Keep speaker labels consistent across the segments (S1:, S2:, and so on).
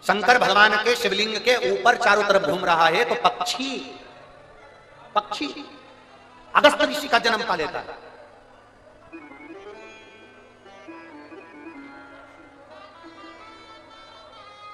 S1: शंकर भगवान के शिवलिंग के ऊपर चारों तरफ घूम रहा है, तो पक्षी पक्षी अगस्त ऋषि का जन्म पा लेता है।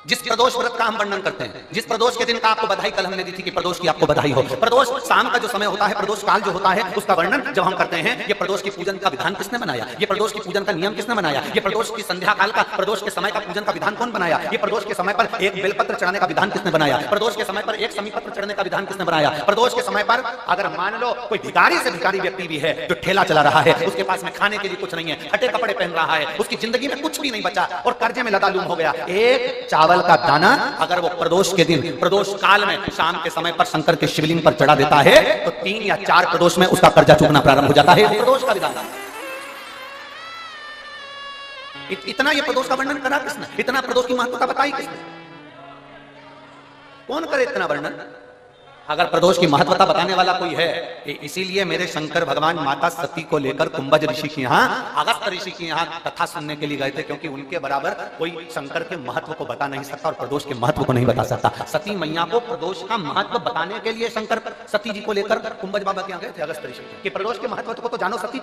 S1: जिस प्रदोष व्रत का हम वर्णन करते हैं, जिस प्रदोष के दिन का आपको बधाई कल हमने दी थी कि प्रदोष की आपको बधाई हो, प्रदोष शाम का जो समय होता है, प्रदोष काल जो होता है, उसका वर्णन जब हम करते हैं, ये प्रदोष की पूजन का विधान किसने बनाया, ये प्रदोष की पूजन का नियम किसने बनाया, ये प्रदोष की संध्या काल का, प्रदोष के समय का पूजन का विधान कौन बनाया, ये प्रदोष के समय पर एक बेलपत्र चढ़ाने का विधान किसने बनाया, प्रदोष के समय पर एक समीपत्र चढ़ने का विधान किसने बनाया, प्रदोष के समय पर अगर मान लो कोई भिखारी से भिखारी व्यक्ति भी है जो ठेला चला रहा है, उसके पास में खाने के लिए कुछ नहीं है, फटे कपड़े पहन रहा है, उसकी जिंदगी में कुछ भी नहीं बचा और कर्जे में लदालूम हो गया, एक चावल का दाना अगर वो प्रदोष के दिन, प्रदोष काल में शाम के समय पर शंकर के शिवलिंग पर चढ़ा देता है, तो 3 या 4 प्रदोष में उसका कर्जा चूकना प्रारंभ हो जाता है। प्रदोष का विधान। इतना ये प्रदोष का वर्णन करा किसने, इतना प्रदोष की महत्वता बताई किसने, कौन करे इतना वर्णन? अगर प्रदोष की महत्वता बताने वाला कोई है, इसीलिए मेरे शंकर भगवान माता सती को लेकर कुंभज ऋषि के यहाँ, अगस्त ऋषि के यहाँ कथा सुनने के लिए गए थे, क्योंकि उनके बराबर कोई शंकर के महत्व को बता नहीं सकता और प्रदोष के महत्व को नहीं बता सकता। सती मैया को प्रदोष का महत्व बताने के लिए शंकर सती जी को लेकर कुंभज बाबा के यहाँ गए थे, अगस्त ऋषि, कि प्रदोष के महत्व को तो जानो सती,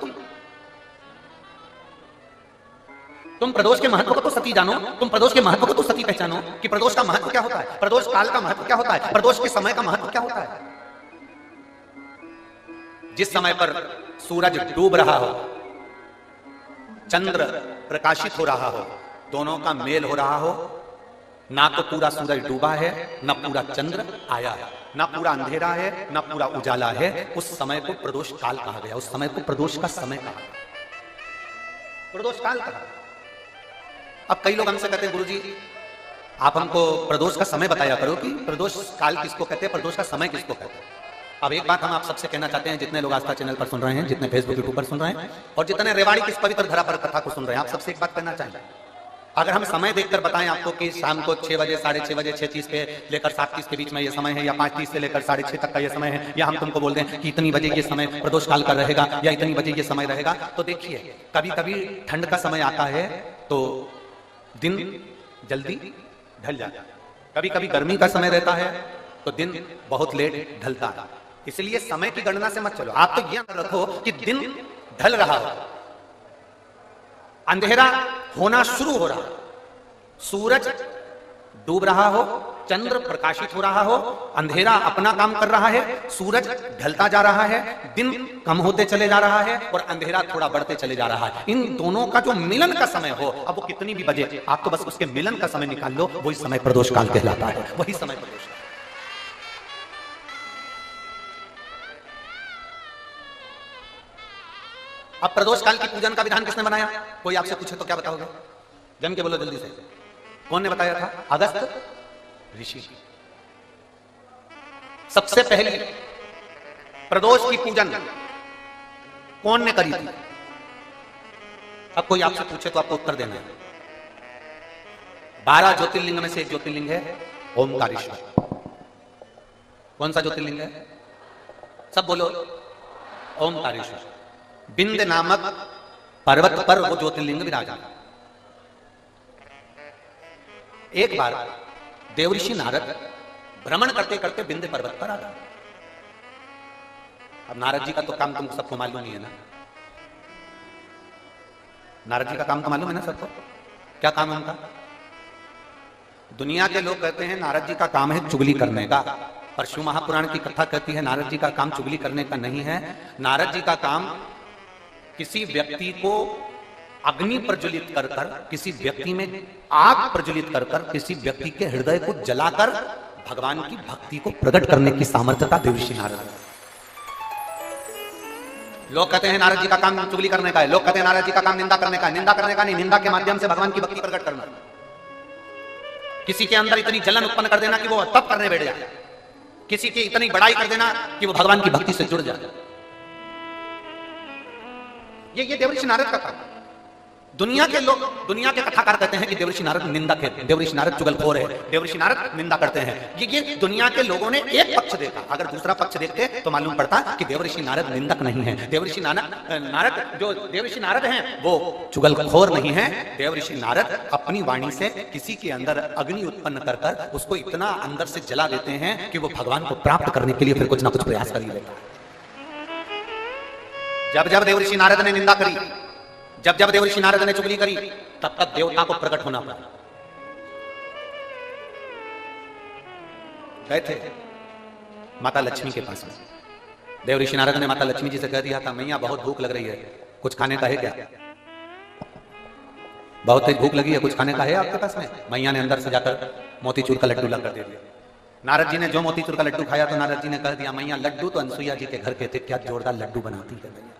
S1: तुम प्रदोष के महत्व को तो सती जानो, तुम प्रदोष के महत्व को तो सती पहचानो कि प्रदोष का महत्व क्या होता है, प्रदोष काल का महत्व क्या होता है, प्रदोष के समय का महत्व क्या होता है। जिस समय पर सूरज डूब रहा हो, चंद्र प्रकाशित हो रहा हो, दोनों का मेल हो रहा हो, ना तो पूरा सूरज डूबा है, ना पूरा चंद्र आया है, ना पूरा अंधेरा है, ना पूरा उजाला है, उस समय को प्रदोष काल कहा गया, उस समय को प्रदोष का समय कहा, प्रदोष काल कहा। अब कई लोग हमसे कहते हैं गुरुजी आप हमको प्रदोष का समय बताया करो कि प्रदोष काल किसको कहते हैं, प्रदोष का समय किसको कहते हैं। अब एक बात हम आप सबसे कहना चाहते हैं, जितने लोग आस्था चैनल पर सुन रहे हैं, जितने फेसबुक यूट्यूब पर सुन रहे हैं और जितने रेवाड़ी की इस पवित्र धरा पर कथा को सुन रहे हैं, आप सबसे एक बात कहना चाहिए, अगर हम समय देखकर बताएं आपको कि शाम को 6 बजे, 6:30 बजे, 6:30 पे लेकर 7:30 के बीच में ये समय है, या 5:30 से लेकर 6:30 तक का ये समय है, या हम तुमको बोल दें कि इतनी बजे ये समय प्रदोष काल का रहेगा या इतनी बजे ये समय रहेगा, तो देखिए कभी कभी ठंड का समय आता है तो दिन जल्दी ढल जाता है, कभी कभी गर्मी का समय रहता है तो दिन बहुत लेट ढलता है। इसलिए समय की गणना से मत चलो, आप तो यह रखो कि दिन ढल रहा हो, अंधेरा होना शुरू हो रहा, सूरज डूब रहा हो, चंद्र प्रकाशित हो रहा हो, अंधेरा अपना काम कर रहा है, सूरज ढलता जा रहा है, दिन कम होते चले जा रहा है और अंधेरा थोड़ा बढ़ते चले जा रहा है। इन दोनों का जो मिलन का समय हो, अब वो कितनी भी बजे, आप तो बस उसके मिलन का समय निकाल लो, वही समय प्रदोष काल कहलाता है, वही समय प्रदोष काल। अब प्रदोष काल की पूजन का विधान किसने बनाया, कोई आपसे पूछे तो क्या बताओगे, जम के बोलो जल्दी से, कौन ने बताया था? अगस्त ऋषि। सबसे पहले प्रदोष की पूजन कौन ने करी थी? अब कोई आपसे पूछे तो आपको उत्तर देना है। 12 ज्योतिर्लिंग में से एक ज्योतिर्लिंग है ओमकारेश्वर। कौन सा ज्योतिर्लिंग है? सब बोलो। ओमकारेश्वर। बिंद नामक पर्वत पर वो ज्योतिर्लिंग विराजमान। एक बार देवऋषि नारद भ्रमण करते करते बिंद पर्वत पर आ गए। अब नारद जी का तो काम तुम सबको मालूम नहीं है ना, नारद जी का काम तो मालूम है ना सबको, क्या काम है उनका? दुनिया के लोग कहते हैं नारद जी का काम है चुगली करने का, पर शिव महापुराण की कथा कहती है नारद जी का काम चुगली करने का नहीं है। नारद जी का काम किसी व्यक्ति को अग्नि प्रज्वलित कर कर, किसी व्यक्ति में आग प्रज्वलित कर कर, किसी व्यक्ति के हृदय को जलाकर भगवान की भक्ति को प्रकट करने की सामर्थ्यता देवऋषि नारद। लोग कहते हैं नारद जी का काम चुगली करने का है, लोग कहते हैं नारद जी का काम निंदा करने का है। निंदा करने का नहीं, निंदा के माध्यम से भगवान की भक्ति प्रकट करना, किसी के अंदर इतनी जलन उत्पन्न कर देना कि वो तप करने बैठ जाए, किसी की इतनी बड़ाई कर देना कि वो भगवान की भक्ति से जुड़ जाए। ये देवऋषि नारद का काम। दुनिया के लोग, दुनिया के कथाकार कहते हैं कि देवर्षि नारद निंदक है, देवर्षि नारद चुगलखोर है, देवर्षि नारद निंदा करते हैं। ये दुनिया के लोगों ने एक पक्ष देखा, अगर दूसरा पक्ष देखते तो मालूम पड़ता कि देवर्षि नारद निंदक नहीं है, देवर्षि नारद जो देवर्षि नारद हैं वो चुगलखोर नहीं है। देवर्षि नारद अपनी वाणी से किसी के अंदर अग्नि उत्पन्न कर कर उसको इतना अंदर से जला देते हैं कि वो भगवान को प्राप्त करने के लिए फिर कुछ ना कुछ प्रयास कर ही लेता है। जब जब देवर्षि नारद ने निंदा करी, जब जब देवर्षि नारद ने चुगली करी, तब तक देवता को प्रकट होना पड़ा। गए थे माता लक्ष्मी के पास में, देवर्षि नारद ने माता लक्ष्मी जी से कह दिया था, मैया बहुत भूख लग रही है, कुछ खाने का है क्या? बहुत तेज भूख लगी है, कुछ खाने का है आपके पास में? मैया ने अंदर से जाकर मोतीचूर का लड्डू लाकर दे दिया। नारद जी ने जो मोतीचूर का लड्डू खाया तो नारद जी ने कह दिया, मैया लड्डू तो अनसुईया जी के घर के थे, क्या जोरदार लड्डू बनाती है मैया,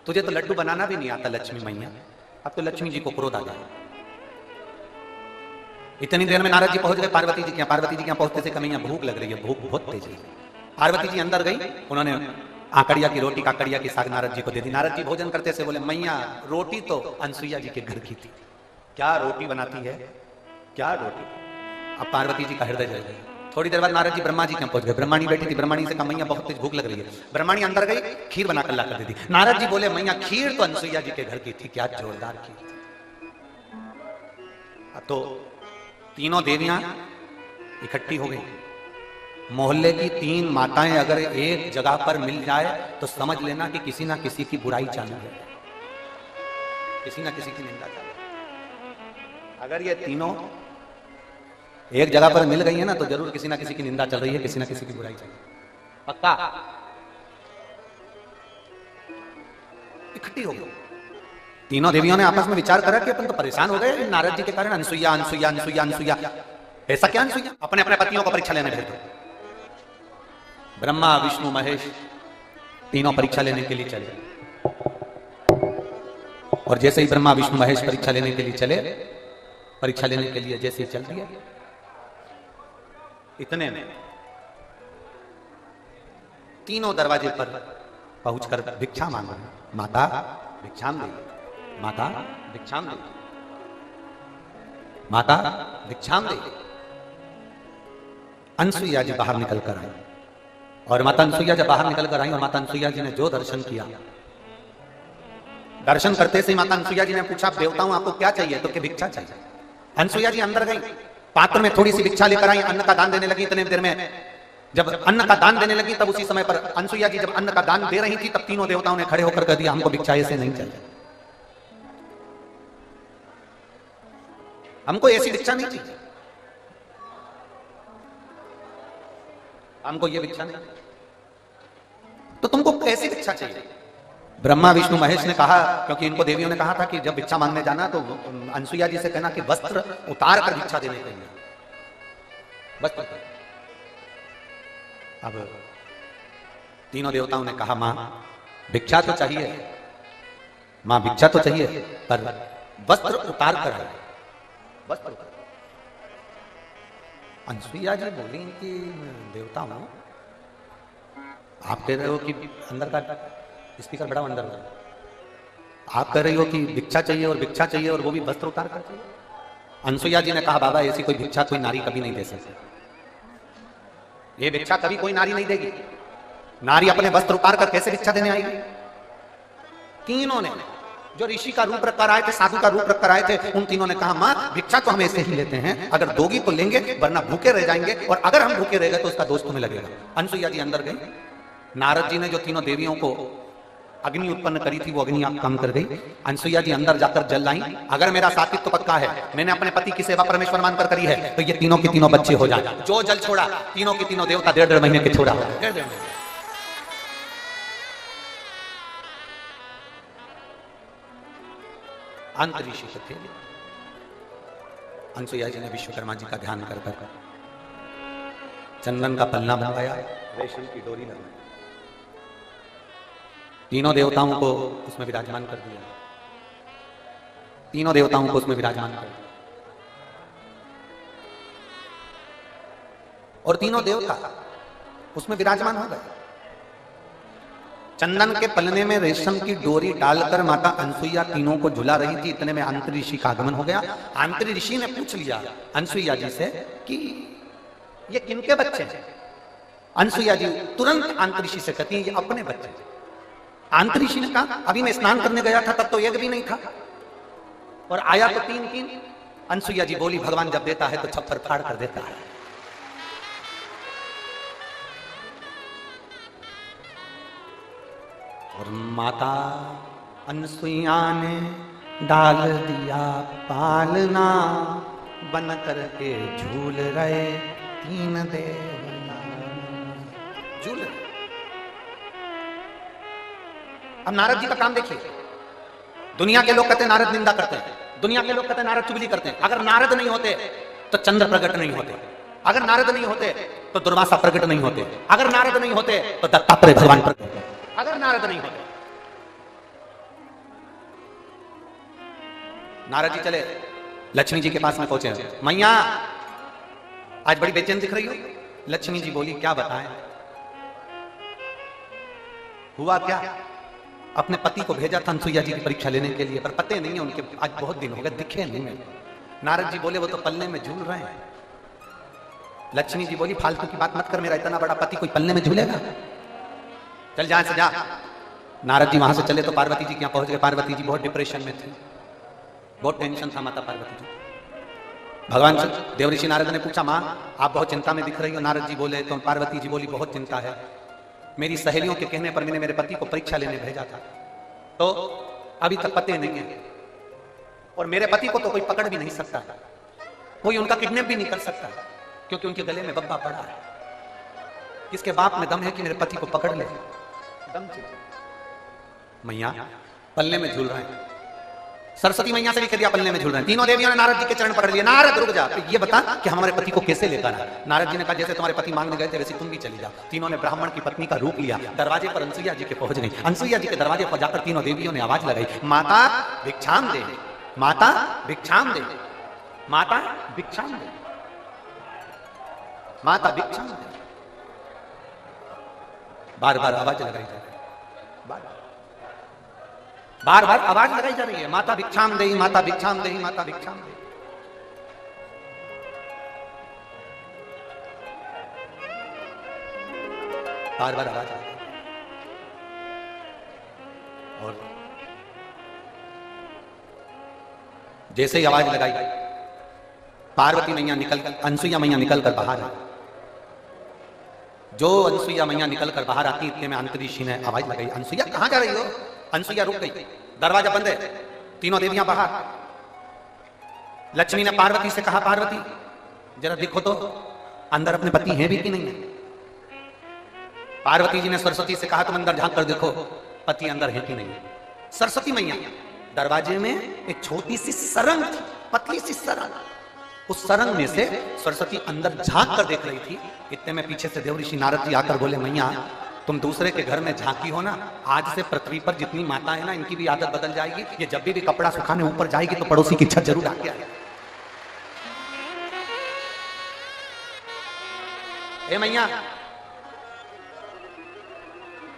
S1: तुझे तो लड्डू बनाना भी नहीं आता लक्ष्मी मैया। अब तो लक्ष्मी जी को क्रोध आ गया। इतनी देर में नारद जी पहुंच गए पार्वती जी के यहाँ। पार्वती जी के यहाँ पहुंचते से मैया भूख लग रही है, भूख बहुत तेज है। पार्वती जी अंदर गई, उन्होंने आकड़िया की रोटी, काकड़िया की साग नारद जी को दे दी। नारद जी भोजन करते से बोले, मैया रोटी तो अनसुईया जी के घर की थी, क्या रोटी बनाती है, क्या रोटी। अब पार्वती जी का हृदय जल गया। थोड़ी देर बाद नारद जी ब्रह्मा जी के पहुंच गए। ब्रह्माणी बैठी थी, ब्रह्माणी से कहा, मैया बहुत तेज भूख लग रही है। ब्रह्माणी अंदर गई, खीर बनाकर लाकर दे दी। नारद जी बोले, मैया खीर तो अनसुईया जी के घर की थी, क्या जोरदार खीर। अब तो तीनों देवियां इकट्ठी हो गई। मोहल्ले की 3 माताएं अगर एक जगह पर मिल जाए तो समझ लेना कि किसी ना किसी की बुराई चालू है, किसी ना किसी की निंदा चालू है। अगर ये तीनों एक जगह पर मिल गई है ना तो जरूर किसी ना किसी की निंदा चल रही है, किसी ना किसी की बुराई चल रही है, पक्का। इकट्ठी हो गई तीनों देवियों ने आपस में विचार करा कि अपन तो परेशान हो गए नारद जी के कारण, अनसुईया अनसुईया अनसुईया अनसुईया, ऐसा क्या अनसुईया, अपने अपने पतियों को परीक्षा लेने भेज दो। ब्रह्मा विष्णु महेश तीनों परीक्षा लेने के लिए चले, और जैसे ही ब्रह्मा विष्णु महेश परीक्षा लेने के लिए चले, परीक्षा लेने के लिए जैसे ही चल दिया, इतने में तीनों दरवाजे पर पहुंचकर भिक्षा मांग रहे, माता भिक्षाम दे, माता भिक्षाम दे, माता भिक्षाम दे। अनसुईया जी बाहर निकल कर आई, और माता अनसुईया जब बाहर निकल कर आई और माता अनसुईया जी ने जो दर्शन किया, दर्शन करते से माता अनसुईया जी ने पूछा, देवताओं आपको क्या चाहिए? तो कि भिक्षा चाहिए। अनसुईया जी अंदर गई, पात्र में थोड़ी सी भिक्षा लेकर आई, अन्न का दान देने लगी। इतने देर में जब अन्न का दान देने लगी, तब उसी समय पर अनसुईया जी जब अन्न का दान दे रही थी, तब तीनों देवताओं ने खड़े होकर कह दिया, हमको भिक्षा ऐसे नहीं चाहिए, हमको ऐसी भिक्षा नहीं चाहिए, हमको ये भिक्षा नहीं। तो तुमको कैसी भिक्षा चाहिए? ब्रह्मा विष्णु महेश ने कहा, क्योंकि इनको देवियों ने कहा था कि जब भिक्षा मांगने जाना तो अनसुईया जी से कहना कि वस्त्र उतार कर भिक्षा देने के लिए, वस्त्र। अब तीनों देवताओं ने कहा, मां भिक्षा तो चाहिए, मां भिक्षा तो चाहिए, पर वस्त्र उतार कर है, वस्त्र। अनसुईया जी बोली कि देवताओं आप कह रहे हो कि अंदर का स्पीकर बड़ा अंदर है, आप कह रही हो कि भिक्षा चाहिए और भिक्षा चाहिए और वो भी वस्त्र उतार कर चाहिए। अनसुईया जी ने कहा, बाबा ऐसी कोई भिक्षा कोई नारी कभी नहीं दे सकती, ये भिक्षा कभी कोई नारी नहीं देगी। नारी अपने वस्त्र उतार कर कैसे भिक्षा देने आएगी? तीनों ने, जो ऋषि का रूप रखकर आए थे, साधु का रूप रखकर आए थे, उन तीनों ने कहा, मां भिक्षा तो हम ऐसे ही लेते हैं, अगर दोगी तो लेंगे, वरना भूखे रह जाएंगे, और अगर हम भूखे रह गए तो उसका दोष तुम्हें लगेगा। अनसुईया जी अंदर गई, नारद जी ने जो तीनों देवियों को अग्नि उत्पन्न करी थी, वो अग्नि आप कम कर गई। अनसुईया जी अंदर जाकर जल लाई, अगर मेरा सात्विक तो पक्का है, मैंने अपने पति की सेवा परमेश्वर मानकर करी है, तो ये तीनों के तीनों बच्चे हो जाए। जो जल छोड़ा, तीनों के तीनों देवता 1.5 महीने के छोड़ा। अंत ऋषि थे। अनसुईया जी ने विश्वकर्मा जी का ध्यान कर कर चंदन का पल्ला बनवाया, रेशम की डोरी लगाई, तीनों देवताओं को उसमें विराजमान कर दिया, तीनों देवताओं को उसमें विराजमान कर दिया, और तीनों देवता उसमें विराजमान हो गए। चंदन के पलने में रेशम की डोरी डालकर माता अनसुईया तीनों को झुला रही थी। इतने में आंतरी ऋषि का आगमन हो गया। आंतरी ऋषि ने पूछ लिया अनसुईया जी से कि ये किनके बच्चे हैं। अनसुईया जी तुरंत आंतरी ऋषि से कहती है ये अपने बच्चे। आंतरी ऋषि ने कहा अभी मैं स्नान करने गया था तब तो एक भी नहीं था और आया तो 3 अनसुईया जी बोली भगवान जब देता है तो छप्पर फाड़ कर देता है। और माता अनसुईया ने डाल दिया पालना, बन करके झूल रहे 3 देवता। झूल रहे। अब नारद जी का काम देखिए। दुनिया के लोग कहते हैं नारद निंदा करते हैं, दुनिया के लोग कहते हैं नारद चुगली करते हैं। अगर नारद नहीं होते तो चंद्र प्रकट नहीं होते, अगर नारद नहीं होते तो दुर्वासा प्रकट नहीं होते, अगर नारद नहीं होते तो दत्तात्रेय भगवान प्रकट होते, अगर नारद नहीं होते। नारद जी चले लक्ष्मी जी के पास में पहुंचे। मैया आज बड़ी बेचैन दिख रही हो। लक्ष्मी जी बोली क्या बताएं, हुआ क्या। अपने पति को भेजा था अनसुईया जी की परीक्षा लेने के लिए, पर पते नहीं है उनके, आज बहुत दिन हो गए दिखे नहीं मेरे। नारद जी बोले वो तो पलने में झूल रहे हैं। लक्ष्मी जी बोली फालतू की बात मत कर, मेरा इतना बड़ा पति कोई पलने में झूलेगा, चल जा से जा। नारद जी वहां से चले तो पार्वती जी के यहाँ पहुंच गए। पार्वती जी बहुत डिप्रेशन में थी, बहुत टेंशन था माता पार्वती जी। भगवान से देवऋषि नारद ने पूछा मां आप बहुत चिंता में दिख रही हो। नारद जी बोले तो पार्वती जी बोली बहुत चिंता है, मेरी सहेलियों के कहने पर मैंने मेरे पति को परीक्षा लेने भेजा था तो अभी तक पते नहीं है, और मेरे पति को तो कोई पकड़ भी नहीं सकता, कोई उनका किडनैप भी नहीं कर सकता क्योंकि उनके गले में बब्बा पड़ा है। किसके बाप में दम है कि मेरे पति को पकड़ ले। दम मैया पल्ले में झूल रहे हैं। सरस्वती मैया से भी कह दिया पल्ले में झूल रहे हैं। तीनों देवियों ने नारद जी के चरण पकड़ लिए। नारद रुक जा, ये बता कि हमारे पति को कैसे लेकर आए। नारद जी ने कहा जैसे तुम्हारे पति मांगने गए थे वैसे तुम भी चली जाओ। तीनों ने ब्राह्मण की पत्नी का रूप लिया, दरवाजे पर अनसुईया जी के पहुंच गई। अनसुईया जी के दरवाजे पर जाकर तीनों देवियों ने आवाज लगाई माता भिक्षाम दे, माता भिक्षाम दे, माता भिक्षाम दे, माता भिक्षाम दे। बार बार आवाज लगाई जा रही है, बार बार आवाज लगाई जा रही है माता भिक्षाम देही, माता भिक्षाम देही, माता भिक्षाम देही। बार बार आवाज लगाई। और जैसे ही आवाज लगाई पार्वती मैया अनसुईया मैया निकलकर बाहर आई। जो अनसुईया मैया निकलकर बाहर आती इतने में आंतरी ऋषि ने आवाज लगाई अनसुईया कहां जा रही हो। अनसुईया रुक गई, दरवाजा बंद है, तीनों देवियां बाहर। लक्ष्मी ने पार्वती से कहा पार्वती जरा देखो तो अंदर अपने पति हैं भी कि नहीं है। पार्वती जी ने सरस्वती से कहा तुम अंदर झांक कर देखो पति अंदर है कि नहीं। सरस्वती मैया दरवाजे में एक छोटी सी सरंग थी, पतली सी सरंग, उस सरंग में से सरस्वती अंदर झांक कर देख रही थी। इतने में पीछे से देवऋषि नारद जी आकर बोले मैया तुम दूसरे के घर में झांकी हो ना, आज से पृथ्वी पर जितनी माता है ना इनकी भी आदत बदल जाएगी। ये जब भी कपड़ा सुखाने ऊपर जाएगी तो पड़ोसी की छत जरूर आके आएगी। ए मैया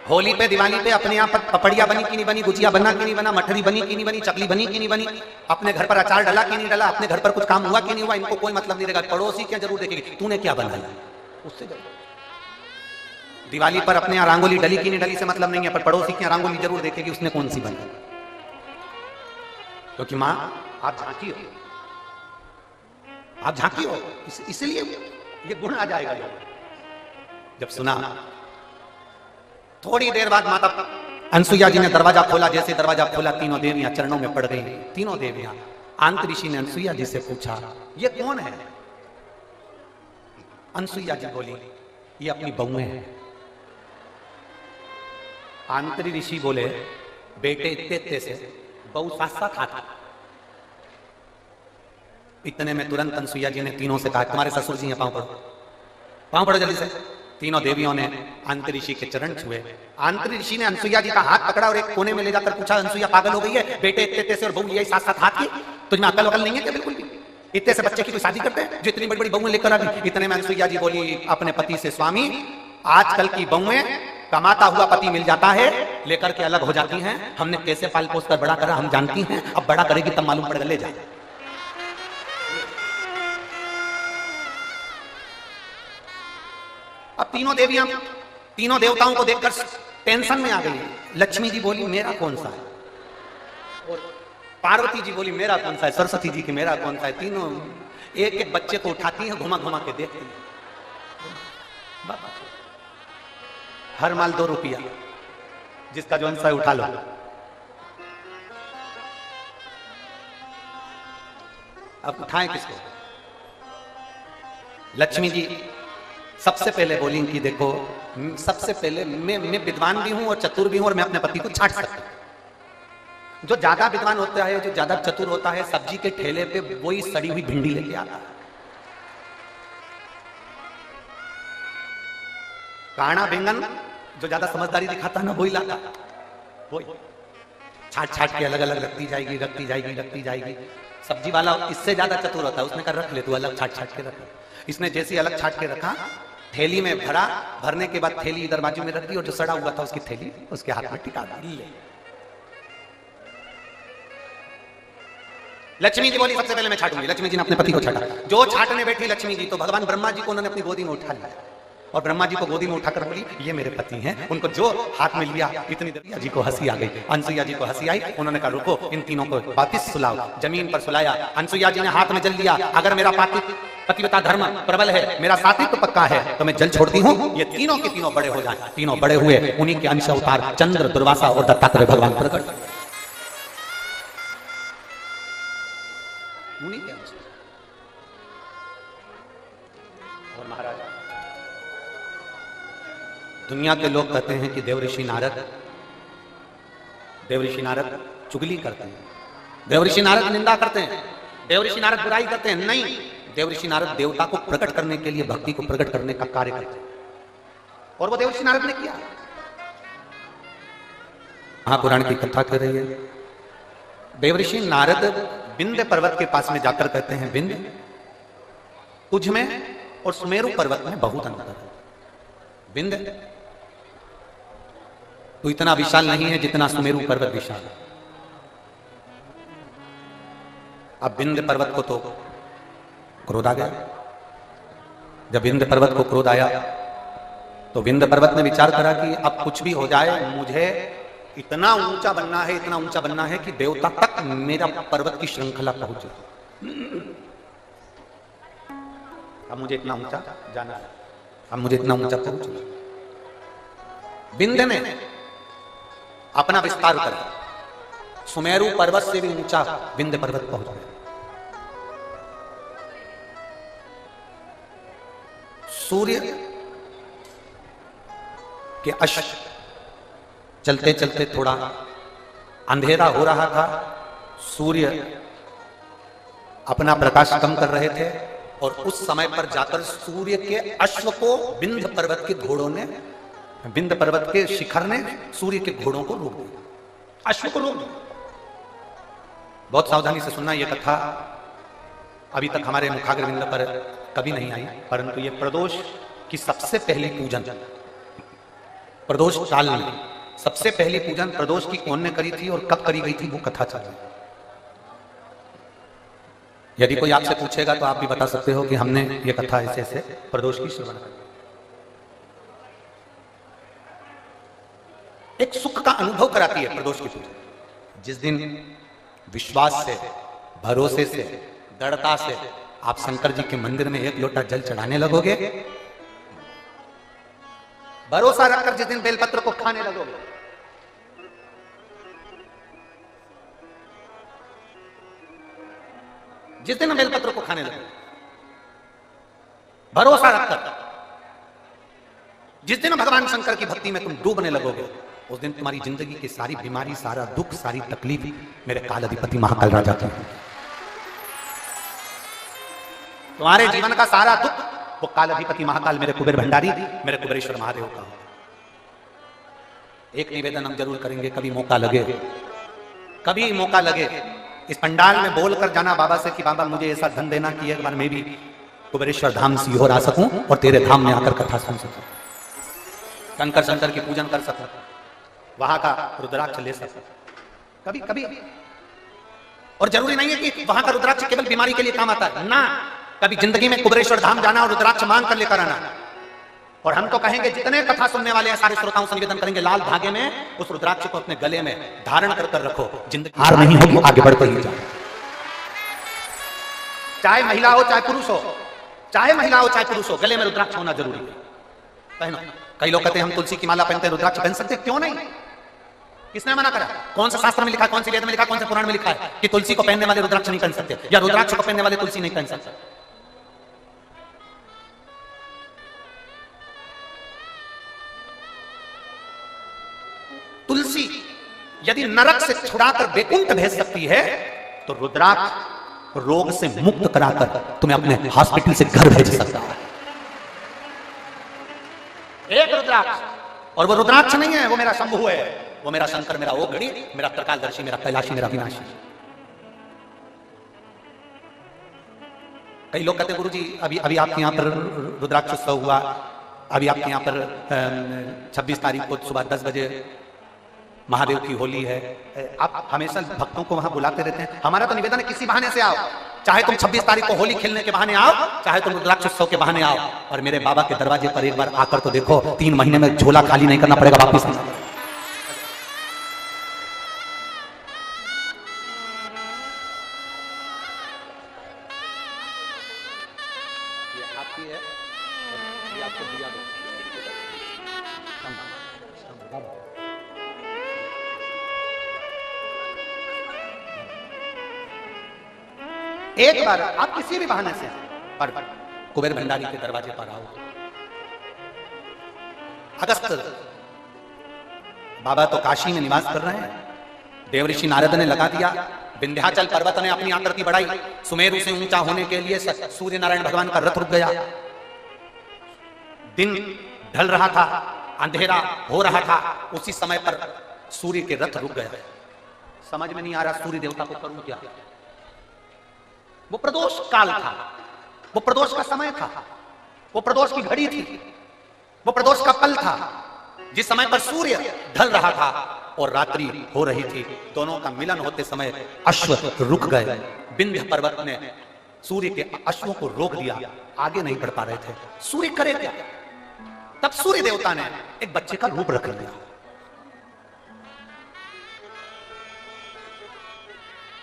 S1: होली पे दिवाली पे अपने यहाँ पपड़िया बनी कि नहीं बनी, गुजिया बना कि नहीं बना, मठरी बनी कि नहीं बनी, चकली बनी कि नहीं बनी, अपने घर पर अचार डला कि नहीं डला, अपने घर पर कुछ काम हुआ कि नहीं हुआ, इनको कोई मतलब नहीं रहेगा। पड़ोसी क्या जरूर देखेगी तूने क्या बनाया उससे जरूर। दिवाली पर अपने यहाँ रंगोली डली कि नहीं डली से मतलब नहीं है, पर पड़ोसी की रंगोली जरूर देखेगी उसने कौन सी बनाई। क्योंकि मां आप झांकी हो, आप झांकी हो, इसलिए ये गुण आ जाएगा। जब सुना थोड़ी देर बाद माता अनसुईया जी ने दरवाजा खोला। जैसे दरवाजा खोला तीनों देवियां चरणों में पड़ गई। तीनों देवियां। आंतरी ऋषि ने अनसुईया जी से पूछा ये कौन है। अनसुईया जी बोली ये अपनी बहुएं हैं। आंतरी ऋषि बोले बेटे इतने से बहू साथ साथ आती। इतने में तुरंत अनसुईया जी ने तीनों से कहा तुम्हारे ससुर जी हैं, पांव पड़ो, पांव पड़ो जल्दी से। तीनों देवियों ने आंतरी ऋषि के चरण छुए। आंतरी ऋषि ने अनसुईया जी का हाथ पकड़ा और एक कोने में ले जाकर पूछा अनसुईया पागल हो गई है, बेटे इतने से और बहू यही साथ साथ हाथ की, तुझमें अकल वकल नहीं है क्या बिल्कुल भी। इतने से बच्चे की कोई शादी करते हैं जो इतनी बड़ी बड़ी बहुएं लेकर आ गई। इतने में अनसुईया जी बोली अपने पति से स्वामी आजकल की बहुएं कमाता हुआ पति मिल जाता है, लेकर के अलग हो जाती हैं। हमने कैसे पाल पोस कर बड़ा करा हम जानती हैं, अब बड़ा करेगी तब मालूम पड़ेगा, ले जाए। अब तीनों देवियां तीनों देवताओं को देखकर टेंशन में आ गई। लक्ष्मी जी बोली मेरा कौन सा है, और पार्वती जी बोली मेरा कौन सा है, सरस्वती जी की मेरा कौन सा है। तीनों एक एक बच्चे को उठाती हैं, घुमा घुमा के देखती हैं। हर माल 2 रुपया, जिसका जो अंश है उठा लो। अब उठाएं किसको? लक्ष्मी जी सबसे पहले बोली कि देखो, सबसे पहले मैं विद्वान भी हूं और चतुर भी हूं, और मैं अपने पति को छांट सकता हूं। जो ज्यादा विद्वान होता है, जो ज्यादा चतुर होता है, सब्जी के ठेले पे वही सड़ी हुई भिंडी लेके आता है। काना बैंगन जो ज्यादा समझदारी दिखाता है ना, वही लाता, वही छाट छाट के अलग अलग रखती जाएगी, रखती जाएगी, रखती जाएगी। सब्जी वाला इससे ज्यादा चतुर होता है, उसने कहा रख ले तू, अलग छाट छाट के रख। इसने जैसे अलग छाट के रखा, थैली में भरा, भरने के बाद थैली इधर बाजू में रख दी, और जो सड़ा हुआ था उसकी थैली उसके हाथ में टिका दी। लक्ष्मी जी बोली सबसे पहले मैं छाटूंगी। लक्ष्मी जी ने अपने पति को छाटा। जो छाटने बैठी लक्ष्मी जी, तो भगवान ब्रह्मा जी को उन्होंने अपनी गोदी में उठा लिया, और ब्रह्मा जी को गोदी में उठाकर बोली ये मेरे पति हैं। उनको जो हाथ में लिया, इतनी देर जी को हंसी आ गई, अनसुईया जी को हंसी आई। उन्होंने कहा रुको, इन तीनों को वापिस सुलाओ। जमीन पर सुलाया। अनसुईया जी ने हाथ में जल लिया, अगर मेरा पतिव्रता धर्म प्रबल है, मेरा सात्विक पक्का है, तो मैं जल छोड़ती हूँ, ये तीनों के तीनों बड़े हो जाए। तीनों बड़े हुए, उन्हीं के अंश अवतार चंद्र, दुर्वासा और दत्तात्रेय भगवान प्रकट। उन्हीं के अंश। और महाराज, दुनिया के लोग कहते हैं कि देवऋषि नारद चुगली करते हैं, देवऋषि नारद निंदा करते हैं, देवऋषि नारद बुराई करते हैं। नहीं, देवऋषि नारद देवता को प्रकट करने के लिए, भक्ति को प्रकट करने का कार्य करते हैं, और वो देवऋषि नारद ने किया। महापुराण की कथा कर रही है। देवऋषि नारद विंध्य पर्वत के पास में जाकर कहते हैं, विंध्य तुझ में और सुमेरु पर्वत में बहुत अंतर है। विंध्य तो इतना विशाल नहीं है जितना सुमेरु पर्वत विशाल है। अब विंध्य पर्वत को तो क्रोध आ गया। जब विंध्य पर्वत को क्रोध आया, तो विंध्य पर्वत ने विचार करा कि अब कुछ भी हो जाए, मुझे इतना ऊंचा बनना है, इतना ऊंचा बनना है कि देवता तक मेरा पर्वत की श्रृंखला पहुंचे। अब मुझे इतना ऊंचा जाना है, अब मुझे इतना ऊंचा पहुंचना। विंध्य ने अपना विस्तार करा, सुमेरु पर्वत से भी ऊंचा विंध्य पर्वत पहुंच गया। सूर्य के अश्व चलते चलते थोड़ा अंधेरा हो रहा था। सूर्य अपना प्रकाश कम कर रहे थे, और उस समय पर जाकर सूर्य के अश्व को विंध्य पर्वत के घोड़ों ने, विंध्य पर्वत के शिखर ने सूर्य के घोड़ों को रोक दिया, अश्व को रोक दिया। बहुत सावधानी से सुनना, यह कथा अभी तक हमारे मुखाग्रविंद पर कभी नहीं आई, परंतु ये प्रदोष की सबसे पहली पूजन, प्रदोष काल में सबसे पहली पूजन प्रदोष की कौन ने करी थी और कब करी गई थी, वो कथा चल रही। यदि कोई आपसे पूछेगा तो आप भी बता सकते हो कि हमने ये कथा ऐसे ऐसे प्रदोष की श्रवण करी। एक सुख का अनुभव कराती है प्रदोष की पूजा। जिस दिन विश्वास से, भरोसे से, दृढ़ता से आप शंकर जी के मंदिर में एक लोटा जल चढ़ाने लगोगे, भरोसा रखकर जिस दिन बेलपत्र को खाने लगोगे, जिस दिन बेलपत्र को खाने लगोगे, भरोसा रखकर जिस दिन भगवान शंकर की भक्ति में तुम डूबने लगोगे, उस दिन तुम्हारी जिंदगी की सारी बीमारी, सारा दुख, सारी तकलीफ मेरे काल अधिपति महाकाल राजा की, तुम्हारे जीवन का सारा दुख वो काल अधिपति महाकाल मेरे कुबेर भंडारी, मेरे कुबेरेश्वर महादेव का। एक निवेदन हम जरूर करेंगे, कभी मौका लगे, कभी मौका लगे, इस पंडाल में बोलकर जाना बाबा से कि बाबा मुझे ऐसा धन देना कि एक बार मैं भी कुबेरेश्वर धाम सीहोर आ सकूं और तेरे धाम में आकर कथा सुन सकूं। शंकर शंकर की पूजन कर सको, वहां का रुद्राक्ष ले सको कभी कभी। और जरूरी नहीं है कि वहां का रुद्राक्ष केवल बीमारी के लिए काम आता है ना, कभी जिंदगी में कुबेरेश्वर धाम जाना और रुद्राक्ष मांग कर लेकर आना। और हम तो कहेंगे जितने कथा सुनने वाले हैं सारे श्रोताओं से निवेदन करेंगे लाल धागे में उस रुद्राक्ष को अपने गले में धारण कर कर रखो, जिंदगी हार नहीं होगी, आगे बढ़ते ही जाओ। चाहे महिला हो चाहे पुरुष हो, चाहे महिला हो चाहे पुरुष हो, गले में रुद्राक्ष होना जरूरी है, पहनो। कई लोग कहते हैं हम तुलसी की माला पहनते हैं, रुद्राक्ष पहन सकते, क्यों नहीं? किसने मना करा? कौन सा शास्त्र में लिखा, कौन सी वेद में लिखा, कौन से पुराण में लिखा है कि तुलसी को पहनने वाले रुद्राक्ष नहीं पहन सकते, या रुद्राक्ष को पहनने वाले तुलसी नहीं पहन सकते? तुलसी यदि नरक से छुड़ाकर वैकुंठ भेज सकती है तो रुद्राक्ष रोग से मुक्त कराकर तुम्हें अपने हॉस्पिटल से घर भेज सकता है। एक रुद्राक्ष, और वो रुद्राक्ष नहीं है, वो मेरा शंभु है, वो मेरा शंकर, मेरा ओघड़ी, मेरा त्रिकालदर्शी, मेरा कैलाशी, मेरा विनाशी। कई लोग कहते हैं गुरुजी अभी आपके यहाँ पर रुद्राक्ष उत्सव हुआ, अभी आपके यहाँ पर 26 तारीख को सुबह 10 बजे महादेव की होली है, आप हमेशा भक्तों को वहां बुलाते रहते हैं। हमारा तो निवेदन है किसी बहाने से आओ, चाहे तुम 26 तारीख को होली खेलने के बहाने आओ, चाहे तुम रुद्राक्ष उत्सव के बहाने आओ, और मेरे बाबा के दरवाजे पर एक बार आकर तो देखो, 3 महीने में झोला खाली नहीं करना पड़ेगा वापिस। आपकी है, ये आपको दिया दो। एक बार आप किसी भी बहाने से पर कुबेर भंडारी के दरवाजे पर आओ। अगस्त बाबा तो काशी में निवास कर रहे हैं, देवऋषि नारद ने लगा दिया, विंध्याचल पर्वत ने अपनी आकृति बढ़ाई, सुमेरु से ऊंचा होने के लिए सूर्य नारायण भगवान का रथ रुक गया। दिन ढल रहा था, अंधेरा हो रहा था, उसी समय पर सूर्य के रथ रुक गया। समझ में नहीं आ रहा सूर्य देवता को करूं क्या? वो प्रदोष काल था, वो प्रदोष का समय था, वो प्रदोष की घड़ी थी, वो प्रदोष का पल था, जिस समय पर सूर्य ढल रहा था और रात्रि हो रही थी। दोनों का मिलन होते समय अश्व रुक गए। विंध्य पर्वत ने सूर्य के अश्वों को रोक दिया, आगे नहीं बढ़ पा रहे थे। सूर्य करे क्या? तब सूर्य देवता ने एक बच्चे का रूप रख लिया।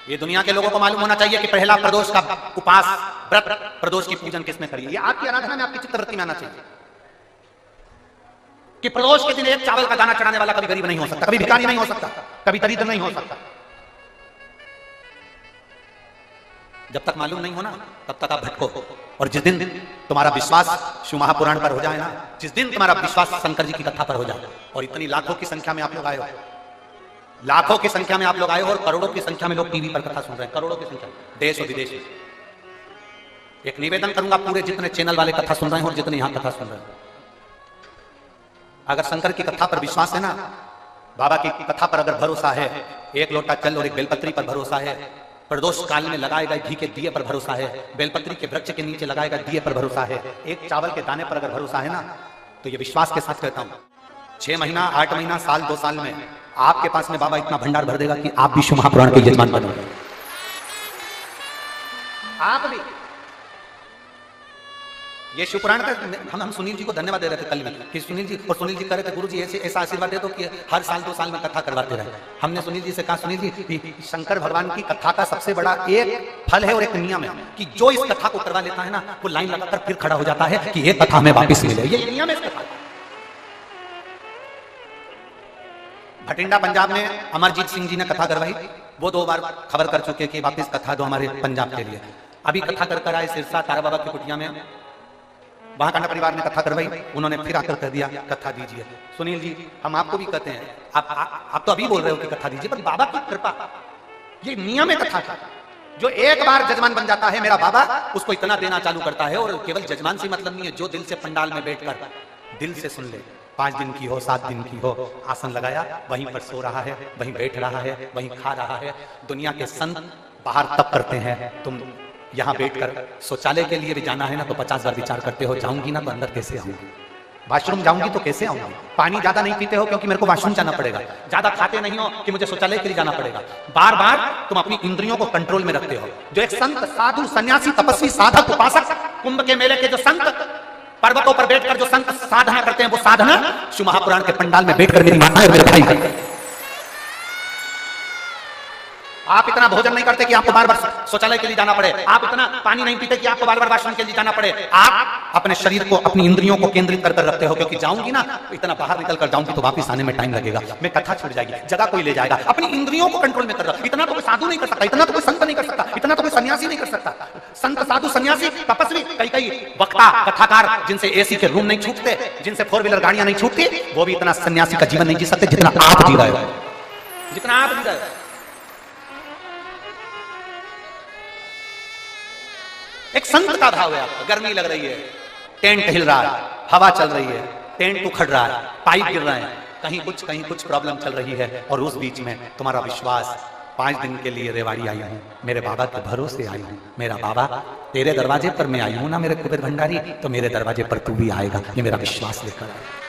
S1: ये दुनिया के लोगों को मालूम होना चाहिए कि पहला प्रदोष का उपास व्रत, प्रदोष की पूजन किसने करी है। ये आपकी आराधना में, आपकी चित्तवृत्ति में आना चाहिए कि प्रदोष के दिन एक चावल का दाना चढ़ाने वाला कभी गरीब नहीं हो सकता, कभी भिखारी नहीं हो सकता, कभी दरिद्र नहीं हो सकता। जब तक मालूम नहीं होना तब तक आप भटको। और जिस दिन तुम्हारा विश्वास शिव महापुराण पर हो जाए ना, जिस दिन तुम्हारा विश्वास शंकर जी की कथा पर हो जाए, और इतनी लाखों की संख्या में आप लोग आए हो, लाखों की संख्या में आप लोग आए हो, और करोड़ों की संख्या में लोग टीवी पर कथा सुन रहे हैं, करोड़ों की संख्या, देश और विदेश। एक निवेदन करूंगा पूरे जितने चैनल वाले कथा सुन रहे हैं और जितने यहां कथा सुन रहे हैं, अगर शंकर की कथा पर विश्वास है ना, बाबा की कथा पर अगर भरोसा है, एक लोटा जल और एक बेलपत्री पर भरोसा है, प्रदोष काल में लगाए गए घी के दिए पर भरोसा है, बेलपत्री के वृक्ष के नीचे लगाए गए दिए पर भरोसा है, एक चावल के दाने पर अगर भरोसा है ना, तो ये विश्वास के साथ कहता हूं 6 महीना 8 महीना साल 2 साल में आपके पास में बाबा इतना भंडार भर देगा कि आप भी शिव महापुराण के यजमान बनोगे। आप भी ये शिवपुराण का हम सुनील जी को धन्यवाद दे रहे थे कल में कि सुनील जी कह रहे थे गुरु जी ऐसा आशीर्वाद दे दो कि हर साल 2 साल में कथा करवाते रहे। हमने सुनील जी से कहा सुनील जी कि शंकर भगवान की कथा का सबसे बड़ा एक फल है और एक नियम है कि जो इस कथा को करवा लेता है ना, वो लाइन लगाकर फिर खड़ा हो जाता है कि ये कथा हमें वापिस मिले। ये नियम है इस कथा। भटिंडा पंजाब में अमरजीत सिंह जी ने कथा करवाई, वो 2 बार खबर कर चुके कि वापिस कथा दो हमारे पंजाब के लिए। अभी कथा कर आए सिरसा तारा बाबा की कुटिया में, वहां कांडा परिवार ने कथा करवाई, उन्होंने फिर आकर कह दिया कथा दीजिए। सुनील जी हम आपको भी कहते हैं, आप तो अभी बोल रहे हो कि कथा दीजिए, पर बाबा की कृपा, ये नियम है कथा का। जो एक बार जजमान बन जाता है मेरा बाबा, उसको इतना देना चालू करता है। और केवल जजमान से मतलब नहीं है, जो दिल से पंडाल में बैठकर दिल से सुन ले, 5 दिन की हो 7 दिन की हो, आसन लगाया वहीं पर सो रहा है, वहीं बैठ रहा है, वहीं खा रहा है। दुनिया के संत बाहर तप करते हैं, तुम यहाँ बैठकर शौचालय के लिए भी जाना है ना तो 50 बार विचार करते हो, जाऊंगी ना तो अंदर कैसे आऊंगी। वॉशरूम जाऊंगी तो कैसे आऊंगी? पानी ज्यादा नहीं पीते हो क्योंकि मेरे को वॉशरूम जाना पड़ेगा। ज्यादा खाते नहीं हो कि मुझे शौचालय के लिए जाना पड़ेगा। बार बार तुम अपनी इंद्रियों को कंट्रोल में रखते हो। जो एक संत, साधु, सन्यासी, तपस्वी, साधक, उपासक, कुंभ के मेले के जो संत, पर्वतों पर बैठकर जो संत साधना करते हैं, वो साधना शिव महापुराण के पंडाल में बैठकर मेरी माता और मेरे भाई करते हैं। आप इतना भोजन नहीं करते कि आपको बार बार शौचालय के लिए जाना पड़े। आप इतना पानी नहीं पीते कि आपको बार बार वॉशरूम के लिए जाना पड़े। आप अपने शरीर को, अपनी इंद्रियों को केंद्रित कर रखते हो क्योंकि जाऊंगी ना, इतना बाहर निकल कर जाऊंगी तो वापस आने में टाइम लगेगा, मैं कथा छूट जाएगी, जगह कोई ले जाएगा। अपनी इंद्रियों को कंट्रोल में कर रहा। इतना तो कोई साधु नहीं कर सकता, इतना तो कोई संत नहीं कर सकता, इतना तो कोई सन्यासी नहीं कर सकता। संत, साधु, सन्यासी, तपस्वी, कई वक्ता, कथाकार, जिनसे एसी के रूम नहीं छूटते, जिनसे 4 व्हीलर गाड़ियां नहीं छूटती, वो भी इतना सन्यासी का जीवन नहीं जी सकते जितना आप जी रहे हो, जितना आप जी रहे हो। एक संत का भाव है आपका। गर्मी लग रही है, टेंट हिल रहा है, हवा चल रही है, टेंट उखड़ रहा है, पाइप गिर रहे हैं, कहीं कुछ प्रॉब्लम चल रही है, और उस बीच में तुम्हारा विश्वास, 5 दिन के लिए रेवाड़ी आई हूं, मेरे बाबा के भरोसे आई हूं, मेरा बाबा तेरे दरवाजे पर मैं आई हूं ना मेरे कुबेर भंडारी, तो मेरे दरवाजे पर तू भी आएगा, ये मेरा विश्वास लेकर आया।